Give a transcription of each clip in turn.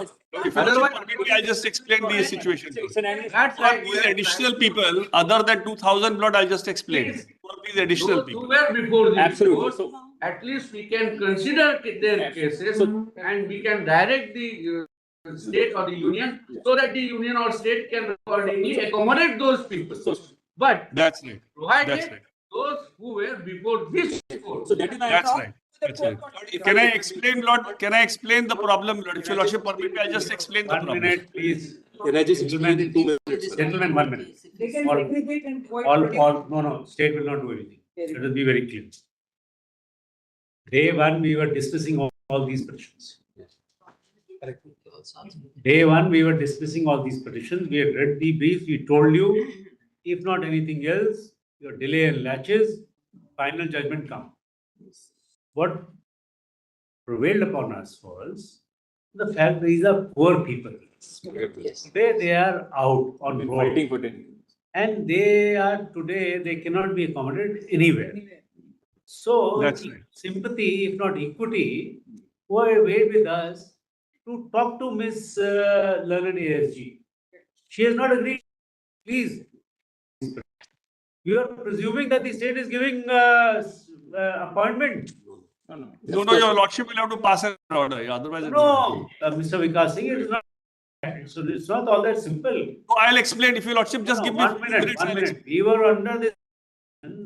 Yes. If you permit me, I'll just explain the situation. It's an annual. That's For right. these additional people, other than 2,000 blood, I'll just explain. For these additional Those who people. were before the Absolutely. court, So- at least we can consider their cases and we can direct the state or the union so that the union or state can accordingly accommodate those people. But That's right. That's provided right. those who were before this court. So that is why I That's thought right. the That's court right. got- Can I explain, Lord? Can I explain the problem, Lord? If your lordship permit me, I'll just explain the 1 problem. minute, please. Can I just explain in 2 minutes? Gentlemen, 1 minute. They can All- segregate and provide. No, state will not do anything. Let us be very clear. Day one, we were dismissing all these petitions. Day one, we were dismissing all these petitions. We had read the briefs. We told you, if not anything else, your delay and latches, final judgment come. What prevailed upon us was the fact these are poor people. Yes. They are out on Been road. fighting for 10 years. And they are today, they cannot be accommodated anywhere. So That's right. sympathy, if not equity, wait with us to talk to Miss Learned ASG. She has not agreed. Please. You are presuming that the state is giving appointment. No, your lordship will have to pass an order. Otherwise, it No, Mr. Vikas Singh, it is not. So it's not all that simple. No, I'll explain. If your lordship just No, give me 1 2 minute, minutes, 1 I'll minute. explain. We were under the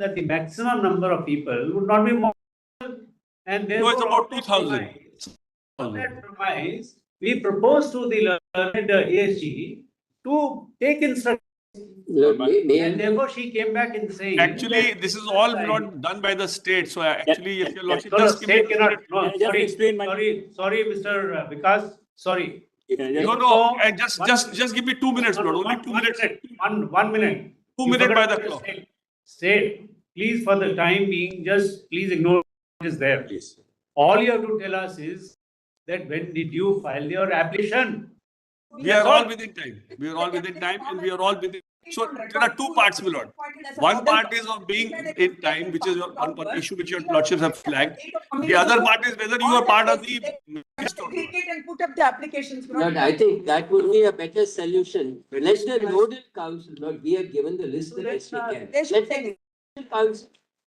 that the maximum number of people would not be more. And No, it's therefore, about 2,000. on that premise, we proposed to the learned ASG to take instruction. And therefore, she came back in saying. Actually, this is all not done by the state. So actually, if your lordship No, no, just give me state 2 cannot, minutes. no, Can I just sorry, explain my- sorry, Mr. Vikas, sorry. Can I just- No, and just give me 2 minutes, No, Lord. no, Only one- 2 one minutes. minute, one minute. 2 You minutes by forgot the about clock. State, please, for the time being, just please ignore what is there. Please. All you have to tell us is that when did you file your application? We are all within time. We are all within time and we are all within. So there are 2 parts, my lord. One part is of being in time, which is one issue which your lordships have flagged. The other part is whether you are part of the list or not. Segregate and put up the applications. But I think that would be a better solution. Let the nodal council, not we have given the list the best we can. They should Let the nodal council.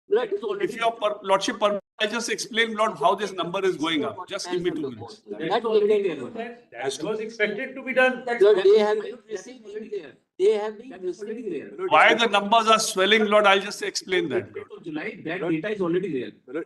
Let us already. If your lordship permit, I'll just explain, Lord, how this number is going up. Just give me 2 minutes. That already there. That was expected to be done. Lord, they have been received there. They have been received there. Why the numbers are swelling, Lord, I'll just explain that. Lord. July, that data is already there.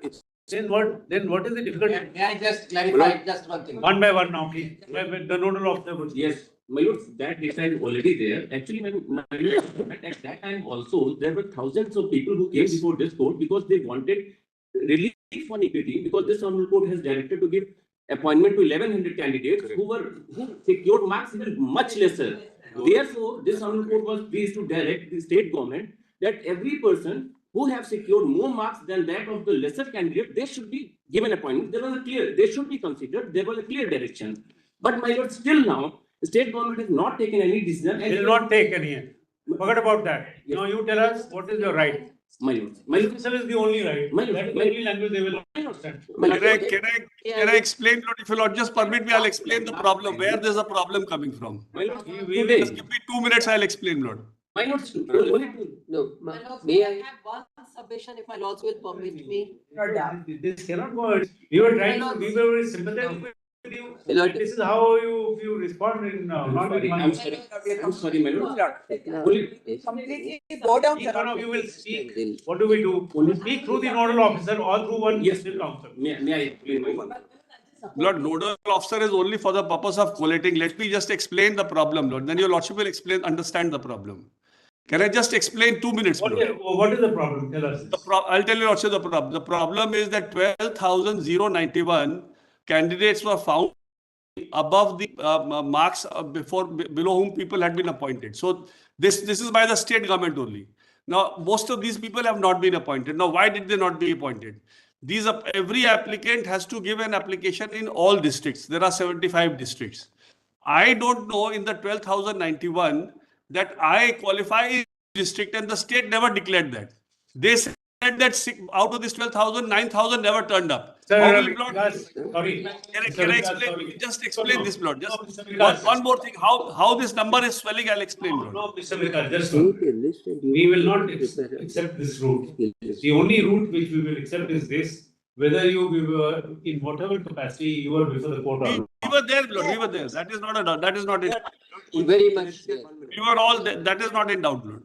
Then what is the difficulty? May I just clarify just one thing? One by one now, please. The nodal officer. Yes, my lord, that data is already there. Actually, my lord, at that time also, there were thousands of people who came before this court because they wanted relief on equity, because this honorable court has directed to give appointment to 1,100 candidates who secured marks even much lesser. Therefore, this honorable court was pleased to direct the state government that every person who have secured more marks than that of the lesser candidate, they should be given appointment. There was a clear, they should be considered. There was a clear direction. But my lord, still now, the state government has not taken any decision. Will not take any. Forget about that. Now you tell us what is your right. My lord, Dismissal is the only right. My lord, That is the only language they will understand. Can I explain, Lord? If you Lord just permit me, I'll explain the problem, where there's a problem coming from. my lord, We Just give me 2 minutes, I'll explain, Lord. my lord, No, My lords, may I I? have one submission, if my lords will permit me. This cannot go. We were trying to, we were very sympathetic with you. Lord. This is how you respond in, not with I'm one. sorry, I'm sorry, my lord. Completely go down. Each one of you will speak. What do we do? Speak through the nodal officer or through one Yes. district council. May I explain my lord? Lord, nodal officer is only for the purpose of collating. Let me just explain the problem, Lord. Then your lordship will understand the problem. Can I just explain 2 minutes, What Lord? is the problem? Tell us. I'll tell you also the problem. The problem is that 12,091 candidates were found above the marks below whom people had been appointed. So this is by the state government only. Now, most of these people have not been appointed. Now, why did they not be appointed? Every applicant has to give an application in all districts. There are 75 districts. I don't know in the 12,091 that I qualify in district, and the state never declared that. They said that out of this 12,000, 9,000 never turned up. Sir, How will Lord? Vikas, sorry. Can I Mr. Vikas, explain? sorry. Just explain this, Lord. Just No, Mr. Vikas. one more thing. How this number is swelling? I'll explain, Lord. No, Mr. Vikas, just Create one. a list and you. We will not prepare a accept this route. list. The only route which we will accept is this, whether you were in whatever capacity you were before the court or We not. were there, Lord. We were there. That is not a doubt. That is not it. Very much. We were all there. That is not in doubt, Lord.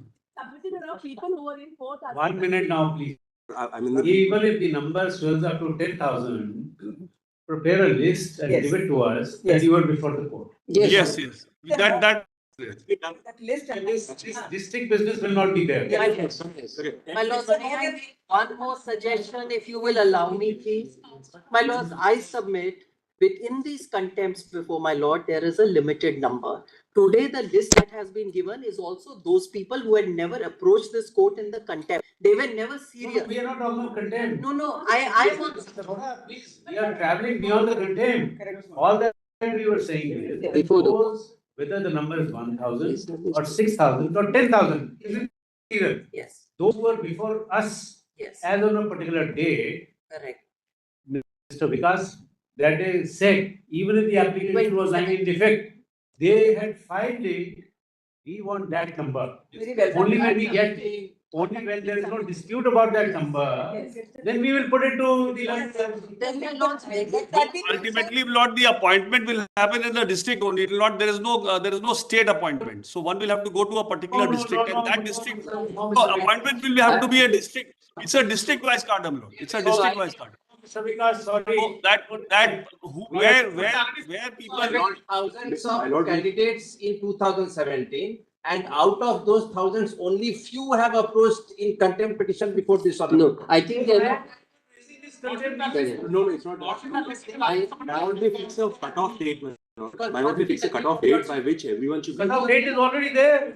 There are people who are in court. 1 minute now, please. I mean, Even if the number swells up to 10,000, prepare a list and Yes. give it to us that Yes. you were before the court. Yes, yes. That. That list and This district business will not be there. My lords, I have one more suggestion, if you will allow me, please. My lords, I submit within these contempts before my lord, there is a limited number. Today, the list that has been given is also those people who had never approached this court in the contempt. They were never serious. We are not talking about contempt. No, I want. Mr. Voda, please, we are traveling beyond the contempt. All that we were saying is, that Before the- those, whether the number is 1,000 or 6,000 or 10,000, isn't either. Yes, Those who were before us yes, as on a particular day, correct. Mr. Vikas, that day said, even if the application was lying in defect, they had filed it, we want that number. very well. Only when we get, only when there is no dispute about that number, then we will put it to the. Then my lords, Ultimately, Lord, the appointment will happen in the district only. It will not. There is no state appointment. So one will have to go to a particular district, and that district. So appointment will have to be a district. It's a district-wise cardam, Lord. It's a district-wise cardam. Mr. Vikas, sorry. So where people. Thousands of candidates in 2017, and out of those thousands, only few have approached in contempt petition before this. No, I think there are. no, it's not. I only fix a cutoff date. I only fix a cutoff date by which everyone should. Cutoff date is already there.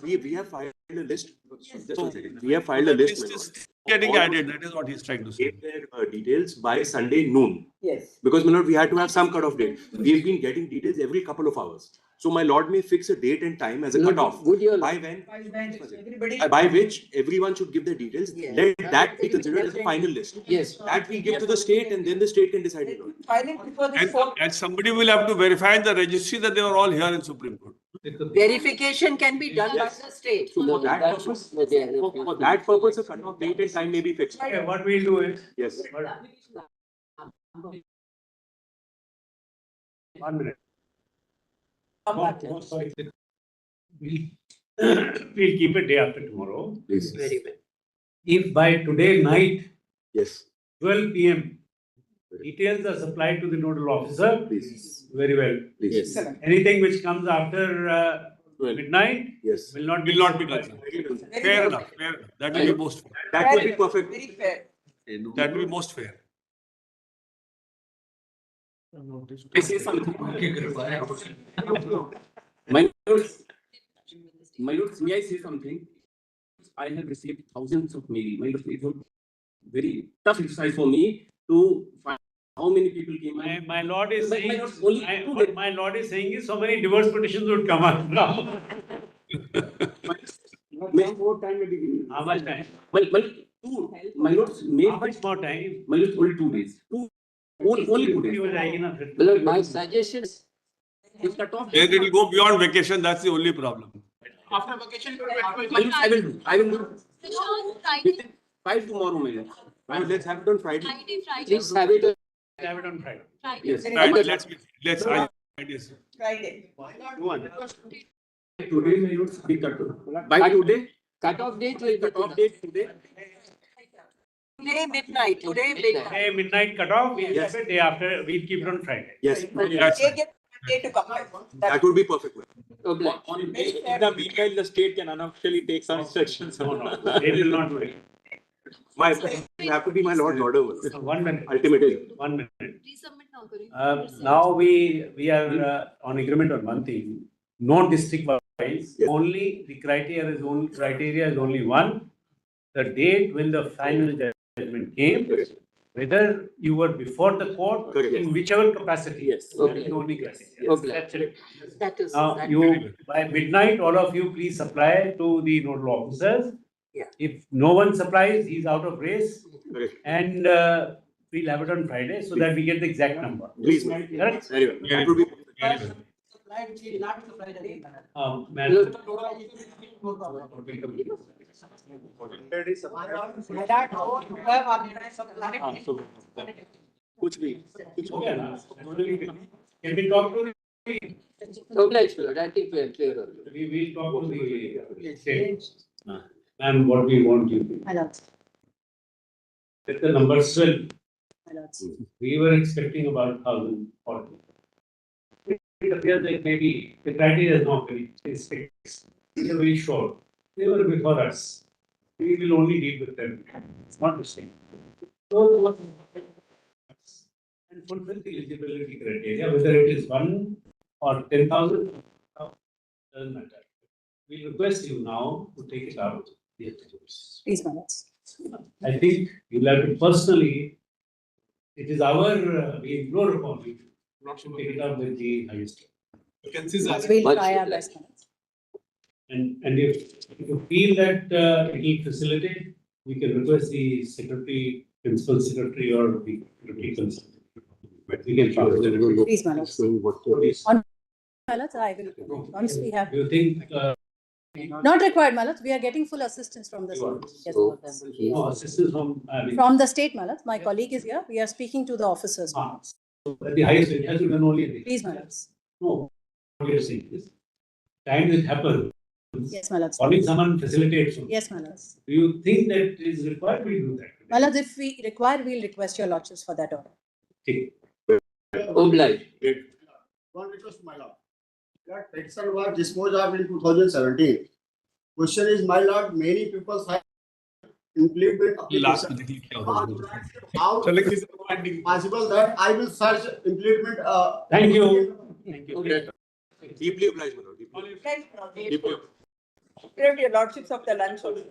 We have filed a list. Just a second. We have filed a list. List is getting added. That is what he's trying to say. Gave their details by Sunday noon. Yes. Because my lord, we had to have some cutoff date. We've been getting details every couple of hours. So my lord may fix a date and time as a cutoff. Would you? By when? Everybody. By which everyone should give their details. Yes. Let that be considered as a final list. Yes. That we give to the state and then the state can decide it. Filing before this court. And somebody will have to verify in the registry that they were all here in Supreme Court. verification can be done by the state. So For that that's purpose, what they are. for that purpose, a cutoff date and time may be fixed. Okay, what we'll do is, Yes. 1 minute. Come back. Oh, sorry. We'll keep it day after tomorrow. Please. Very well. If by today night, Yes. 12 PM, details are supplied to the nodal officer, Please. very well. Please. Excellent. Anything which comes after Well, midnight yes. will not be. Will not be done. Very Fair well. enough. Fair enough. That will be most fair. That would be perfect. Very fair. That will be most fair. I say something. My lords, may I say something? I have received thousands of mail. My lords, it was very tough exercise for me to find how many people came. My lord is My saying, lord, only two what days. my lord is saying is so many divorce petitions would come up now. More time may be given. How much time? My lords, may, How much more time? my lords, only 2 days. Only 2 days. He was saying, na, Well, my suggestion is, It's cut off. Then it will go beyond vacation. That's the only problem. After vacation, I will do. Within 5 tomorrow, my lords. Let's have it on Friday. please have it. have it on Friday. Yes. Right, let's. Yes. Friday. Today, my lords, be cut off. By today, Cutoff date will be. cut-off date today. Today midnight, today midnight. Hey, midnight cutoff, we Yes. have it day after, we'll keep it on Friday. Yes. That's They get a day to come. That would be perfect. Obliged. In the meanwhile, the state can unofficially take some instructions. No, no, they will not wait. You have to be my lord's order. 1 minute, Ultimately. 1 minute. Please submit now, Kareem. Now we are on agreement on one thing, non-district wise, Yes. only the criteria is only one. The date when the final judgment came, whether you were before the court, Correct. in whichever capacity. Yes. That is the only criteria. Okay. That's it. That is. Now, that- you, by midnight, all of you please supply to the nodal officers. Yeah. If no one supplies, he's out of race. Correct. And we'll have it on Friday so that we get the exact number. Please, madam. Correct? Very well. That would be. Madam, कुछ भी. okay, na? Can we talk to the, Obliged, my lord, I think we are clear on that. we will talk to the state. And what we want you to, My lords, let the numbers swell. my lords. We were expecting about 1,040. It appears that maybe the criteria is not very fixed. They are very short. They were before us. We will only deal with them. It's not the same. So, and fulfill the eligibility criteria, whether it is 1 or 10,000, doesn't matter. We request you now to take it out. Please, my lords. I think you'll have to personally, it is our, we implore upon you not to take it up with the highest. We'll Much try our obliged. best, my lords. And if you feel that it will facilitate, we can request the secretary, principal secretary or the secretary consultant. We can talk. Please, my lords. My lords, I will, once we have, Do you think, not required, my lords, we are getting full assistance from the You state. Yes, So, my lords. no, assistance from, From the state, my lords, my colleague is here, we are speaking to the officers. at the highest, it has to be done only at the. Please, my lords. No, what you're saying is, times it happens, Yes, my lords. calling someone facilitates. Yes, my lords. Do you think that is required? We do that. My lords, if we require, we'll request your lordships for that order. Okay. Obliged. One request, my lord. That petition was disposed of in 2017. Question is, my lord, many people have implement application. How possible that I will search implement, Thank you. Thank you. Okay. Deeply obliged, my lord. Deeply. Your lordships of the lunch also.